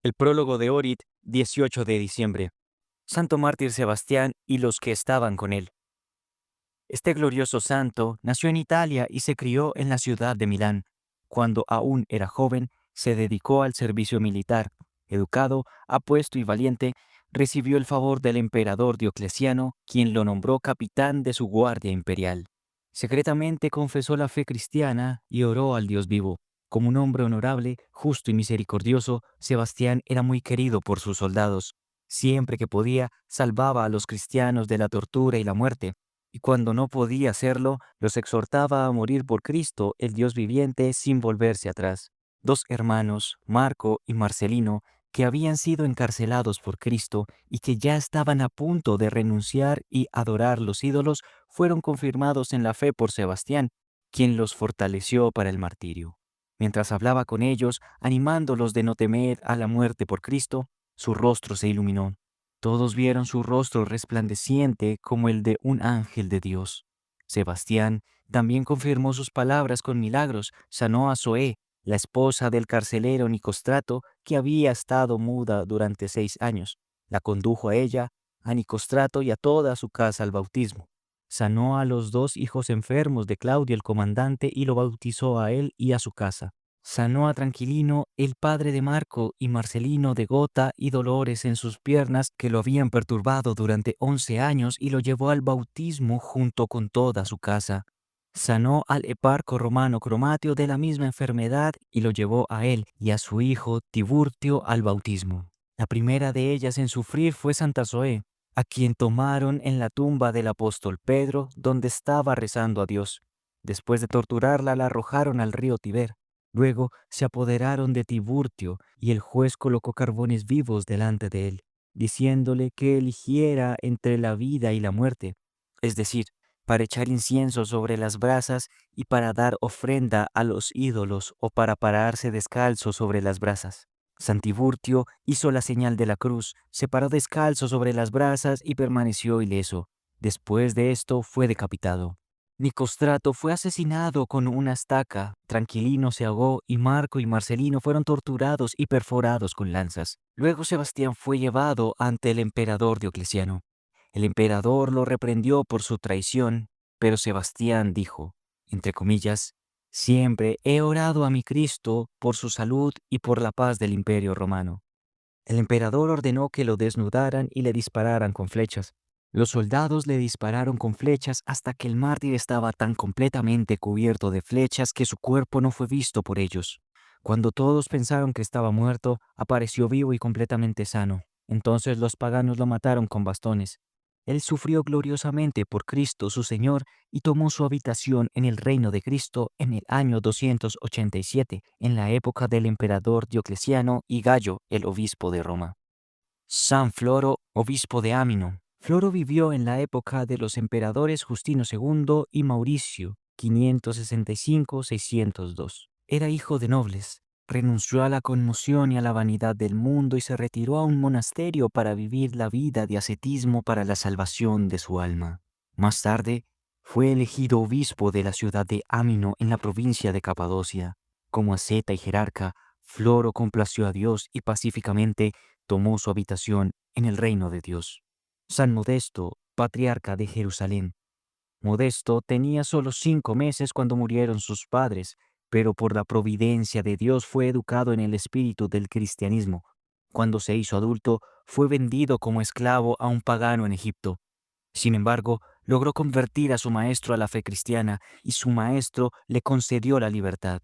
El prólogo de Orit, 18 de diciembre. Santo mártir Sebastián y los que estaban con él. Este glorioso santo nació en Italia y se crió en la ciudad de Milán. Cuando aún era joven, se dedicó al servicio militar. Educado, apuesto y valiente, recibió el favor del emperador Diocleciano, quien lo nombró capitán de su guardia imperial. Secretamente confesó la fe cristiana y oró al Dios vivo. Como un hombre honorable, justo y misericordioso, Sebastián era muy querido por sus soldados. Siempre que podía, salvaba a los cristianos de la tortura y la muerte, y cuando no podía hacerlo, los exhortaba a morir por Cristo, el Dios viviente, sin volverse atrás. Dos hermanos, Marco y Marcelino, que habían sido encarcelados por Cristo y que ya estaban a punto de renunciar y adorar los ídolos, fueron confirmados en la fe por Sebastián, quien los fortaleció para el martirio. Mientras hablaba con ellos, animándolos de no temer a la muerte por Cristo, su rostro se iluminó. Todos vieron su rostro resplandeciente como el de un ángel de Dios. Sebastián también confirmó sus palabras con milagros, sanó a Zoé, la esposa del carcelero Nicostrato, que había estado muda durante 6 años. La condujo a ella, a Nicostrato y a toda su casa al bautismo. Sanó a los 2 hijos enfermos de Claudio el comandante y lo bautizó a él y a su casa. Sanó a Tranquilino, el padre de Marco, y Marcelino de gota y dolores en sus piernas que lo habían perturbado durante 11 años y lo llevó al bautismo junto con toda su casa. Sanó al eparco romano Cromatio de la misma enfermedad y lo llevó a él y a su hijo Tiburtio al bautismo. La primera de ellas en sufrir fue Santa Zoé, a quien tomaron en la tumba del apóstol Pedro, donde estaba rezando a Dios. Después de torturarla, la arrojaron al río Tiber. Luego se apoderaron de Tiburtio, y el juez colocó carbones vivos delante de él, diciéndole que eligiera entre la vida y la muerte, es decir, para echar incienso sobre las brasas y para dar ofrenda a los ídolos o para pararse descalzo sobre las brasas. San Tiburtio hizo la señal de la cruz, se paró descalzo sobre las brasas y permaneció ileso. Después de esto fue decapitado. Nicostrato fue asesinado con una estaca, Tranquilino se ahogó y Marco y Marcelino fueron torturados y perforados con lanzas. Luego Sebastián fue llevado ante el emperador Diocleciano. El emperador lo reprendió por su traición, pero Sebastián dijo, entre comillas, siempre he orado a mi Cristo por su salud y por la paz del imperio romano. El emperador ordenó que lo desnudaran y le dispararan con flechas. Los soldados le dispararon con flechas hasta que el mártir estaba tan completamente cubierto de flechas que su cuerpo no fue visto por ellos. Cuando todos pensaron que estaba muerto, apareció vivo y completamente sano. Entonces los paganos lo mataron con bastones. Él sufrió gloriosamente por Cristo su Señor y tomó su habitación en el reino de Cristo en el año 287, en la época del emperador Diocleciano y Gallo, el obispo de Roma. San Floro, obispo de Ámino. Floro vivió en la época de los emperadores Justino II y Mauricio, 565-602. Era hijo de nobles. Renunció a la conmoción y a la vanidad del mundo y se retiró a un monasterio para vivir la vida de ascetismo para la salvación de su alma. Más tarde, fue elegido obispo de la ciudad de Ámino en la provincia de Capadocia. Como asceta y jerarca, Floro complació a Dios y pacíficamente tomó su habitación en el reino de Dios. San Modesto, patriarca de Jerusalén. Modesto tenía solo 5 meses cuando murieron sus padres, pero por la providencia de Dios fue educado en el espíritu del cristianismo. Cuando se hizo adulto, fue vendido como esclavo a un pagano en Egipto. Sin embargo, logró convertir a su maestro a la fe cristiana y su maestro le concedió la libertad.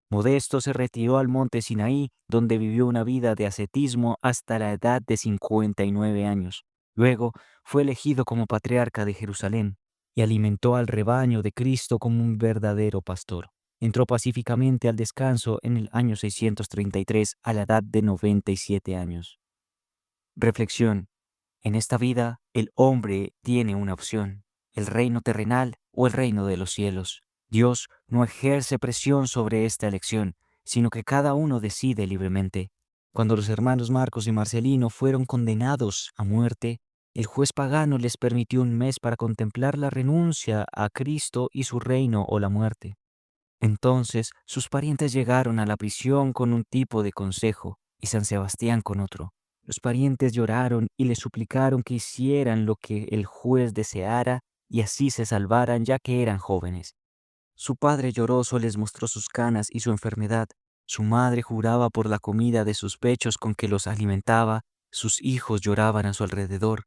Modesto se retiró al monte Sinaí, donde vivió una vida de ascetismo hasta la edad de 59 años. Luego fue elegido como patriarca de Jerusalén y alimentó al rebaño de Cristo como un verdadero pastor. Entró pacíficamente al descanso en el año 633 a la edad de 97 años. Reflexión. En esta vida, el hombre tiene una opción: el reino terrenal o el reino de los cielos. Dios no ejerce presión sobre esta elección, sino que cada uno decide libremente. Cuando los hermanos Marcos y Marcelino fueron condenados a muerte, el juez pagano les permitió un mes para contemplar la renuncia a Cristo y su reino o la muerte. Entonces sus parientes llegaron a la prisión con un tipo de consejo. y San Sebastián con otro. Los parientes lloraron y le suplicaron que hicieran lo que el juez deseara y así se salvaran, ya que eran jóvenes. Su padre lloroso les mostró sus canas y su enfermedad. Su madre juraba por la comida de sus pechos con que los alimentaba. Sus hijos lloraban a su alrededor.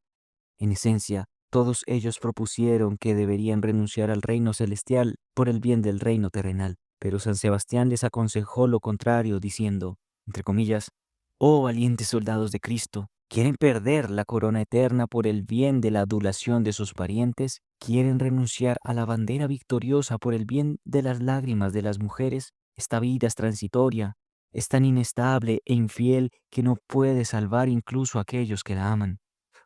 En esencia, todos ellos propusieron que deberían renunciar al reino celestial por el bien del reino terrenal. Pero San Sebastián les aconsejó lo contrario, diciendo, entre comillas, «Oh valientes soldados de Cristo, ¿quieren perder la corona eterna por el bien de la adulación de sus parientes? ¿Quieren renunciar a la bandera victoriosa por el bien de las lágrimas de las mujeres? Esta vida es transitoria, es tan inestable e infiel que no puede salvar incluso a aquellos que la aman.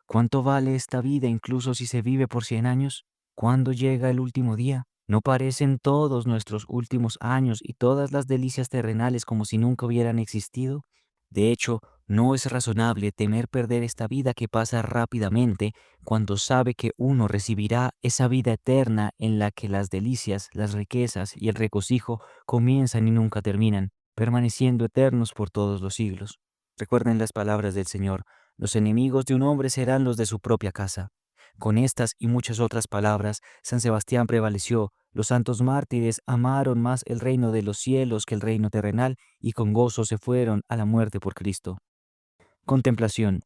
¿Cuánto vale esta vida incluso si se vive por 100 años? ¿Cuándo llega el último día? ¿No parecen todos nuestros últimos años y todas las delicias terrenales como si nunca hubieran existido? De hecho, no es razonable temer perder esta vida que pasa rápidamente cuando sabe que uno recibirá esa vida eterna en la que las delicias, las riquezas y el regocijo comienzan y nunca terminan, permaneciendo eternos por todos los siglos. Recuerden las palabras del Señor. Los enemigos de un hombre serán los de su propia casa. Con estas y muchas otras palabras, San Sebastián prevaleció. Los santos mártires amaron más el reino de los cielos que el reino terrenal y con gozo se fueron a la muerte por Cristo. Contemplación.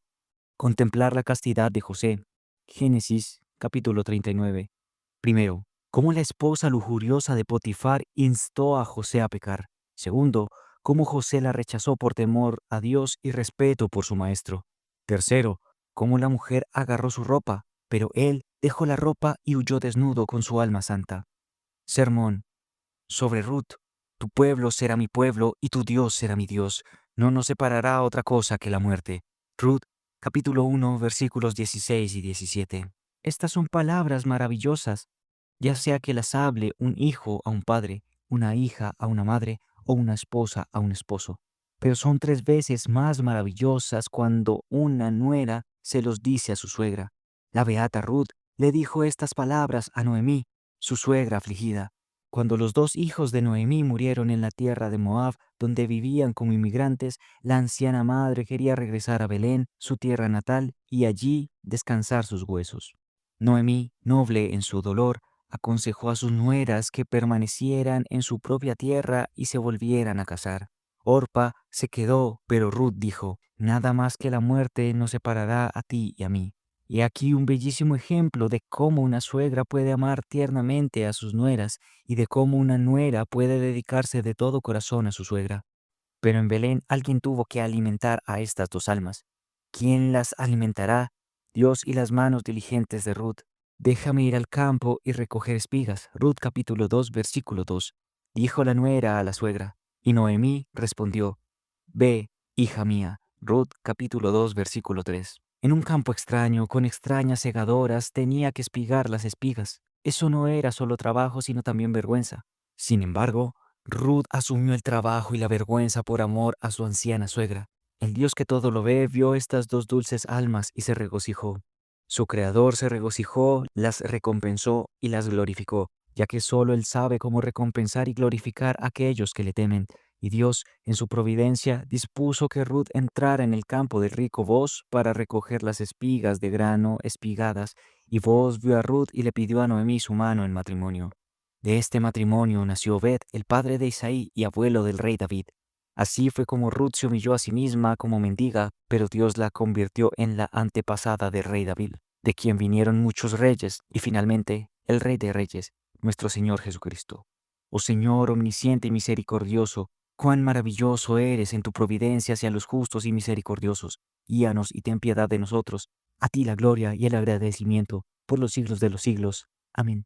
Contemplar la castidad de José. Génesis, capítulo 39. Primero, cómo la esposa lujuriosa de Potifar instó a José a pecar. Segundo, cómo José la rechazó por temor a Dios y respeto por su maestro. Tercero, cómo la mujer agarró su ropa, pero él dejó la ropa y huyó desnudo con su alma santa. Sermón sobre Ruth. Tu pueblo será mi pueblo y tu Dios será mi Dios. No nos separará otra cosa que la muerte. Ruth, capítulo 1, versículos 16 y 17. Estas son palabras maravillosas, ya sea que las hable un hijo a un padre, una hija a una madre o una esposa a un esposo. Pero son 3 veces más maravillosas cuando una nuera se los dice a su suegra. La beata Ruth le dijo estas palabras a Noemí, su suegra afligida. Cuando los 2 hijos de Noemí murieron en la tierra de Moab, donde vivían como inmigrantes, la anciana madre quería regresar a Belén, su tierra natal, y allí descansar sus huesos. Noemí, noble en su dolor, aconsejó a sus nueras que permanecieran en su propia tierra y se volvieran a casar. Orpa se quedó, pero Ruth dijo, «Nada más que la muerte nos separará a ti y a mí». Y aquí un bellísimo ejemplo de cómo una suegra puede amar tiernamente a sus nueras y de cómo una nuera puede dedicarse de todo corazón a su suegra. Pero en Belén alguien tuvo que alimentar a estas 2 almas. ¿Quién las alimentará? Dios y las manos diligentes de Ruth. Déjame ir al campo y recoger espigas. Ruth capítulo 2, versículo 2. Dijo la nuera a la suegra. Y Noemí respondió, Ve, hija mía. Ruth capítulo 2, versículo 3. En un campo extraño, con extrañas segadoras, tenía que espigar las espigas. Eso no era solo trabajo, sino también vergüenza. Sin embargo, Ruth asumió el trabajo y la vergüenza por amor a su anciana suegra. El Dios que todo lo ve vio estas 2 dulces almas y se regocijó. Su Creador se regocijó, las recompensó y las glorificó, ya que solo Él sabe cómo recompensar y glorificar a aquellos que le temen. Y Dios, en su providencia, dispuso que Ruth entrara en el campo del rico Boaz para recoger las espigas de grano espigadas, y Boaz vio a Ruth y le pidió a Noemí su mano en matrimonio. De este matrimonio nació Obed, el padre de Isaí y abuelo del rey David. Así fue como Ruth se humilló a sí misma como mendiga, pero Dios la convirtió en la antepasada del rey David, de quien vinieron muchos reyes, y finalmente el Rey de Reyes, nuestro Señor Jesucristo. Oh Señor omnisciente y misericordioso, cuán maravilloso eres en tu providencia hacia los justos y misericordiosos. Guíanos y ten piedad de nosotros. A ti la gloria y el agradecimiento por los siglos de los siglos. Amén.